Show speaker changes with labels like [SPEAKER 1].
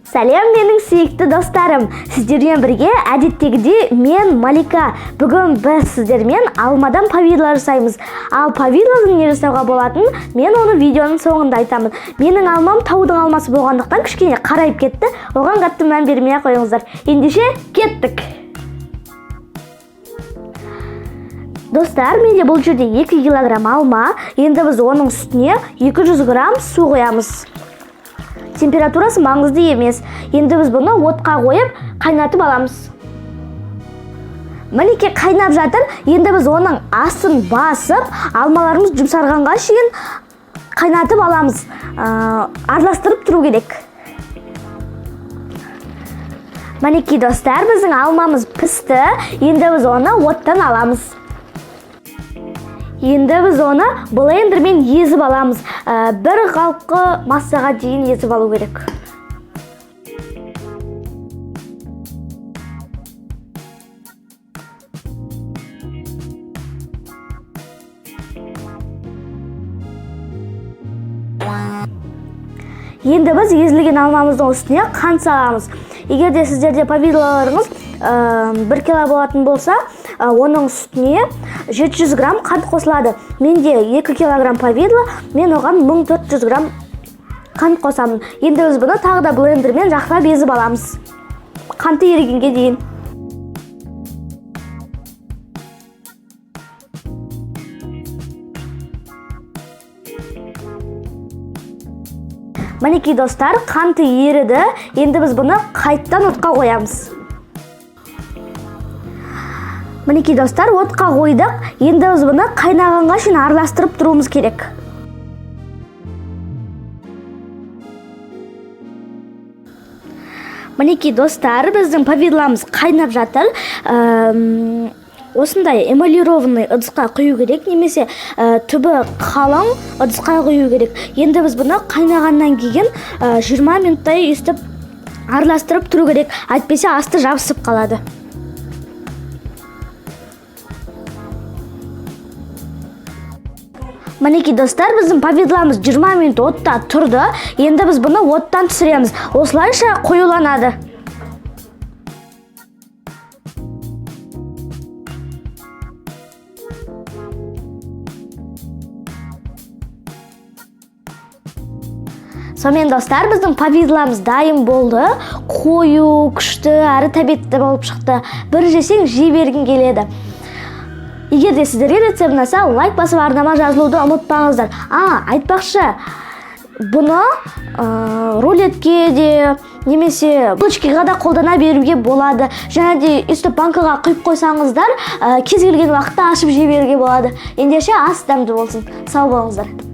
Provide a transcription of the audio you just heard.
[SPEAKER 1] Сәлем менің сүйікті достарым. Сіздермен бірге әдеттегідей мен Малика. Бүгін біз сіздермен алмадан повидло жасаймыз. Ал повидлоны не жасауға болатын, мен оны видеоның соңында айтамын. Менің алмам таудың алмасы болғандықтан кішкене қарайып кетті. Оған қатты мән бермей қойыңыздар. Ендеше кеттік. Достар, менде бұл жерде 2 килограмм алма. Енді біз оның үстіне 200 грамм су қоямыз. Температурасы маңызды емес. Енді біз бұны отқа қойып, қайнатып аламыз. Мінекей қайнап жатыр. Енді біз оның астын басып, алмаларымыз жұмсарғанға шейін қайнатып аламыз. Араластырып тұру керек. Мінекей достар, біздің алмамыз пісті. Енді біз оны оттан аламыз. Енді біз оны блендермен езіп аламыз. Бір қалқы массаға дейін езіп алу керек. Енді біз езілген алмамыздың үстіне қант саламыз. Егер де сіздерде повидлоларыңыз 1 кило болатын болса, оның үстіне 700 грамм қант қосылады. Менде 2 килограмм повидло, мен оған 1400 грамм қант қосамын. Енді біз бұны тағы да блендермен жақсылап езіп аламыз. Қанты ерігенге дейін. Мінекей достар, қанты еріді. Енді біз бұны қайттан отқа қоямыз. Мінекей достар, отқа қойдық. Енді біз бұны қайнағанға шейін араластырып тұруымыз керек. Мінекей достар, біздің повидламыз қайнап жатыр. Осындай эмалированный ыдысқа құю керек, немесе түбі қалың ыдысқа құю керек. Енді біз бұны қайнағаннан кейін 20 минуттай өстіп араластырып тұру керек. Әйтпесе асты жабысып қалады. Мінекей достар, біздің повидламыз 20 минут отта тұрды. Енді біз бұны оттан түсіреміз. Осылайша қоюланады. Сонымен достар, біздің повидламыз дайын болды. Қою, күшті, әрі тәбетті болып шықты. Бір жесең жей бергің келеді. Егер де сіздерге рецепт ұнаса, лайк басып арнама жазылуды ұмытпаңыздар. Айтпақшы, бұны рулетке де, немесе булочкаға да қолдана беруге болады. Және де үсті банкаға құйып қойсаңыздар, кез келген уақытта ашып жей беруге болады. Ендеше ас дәмді болсын. Сау болыңыздар.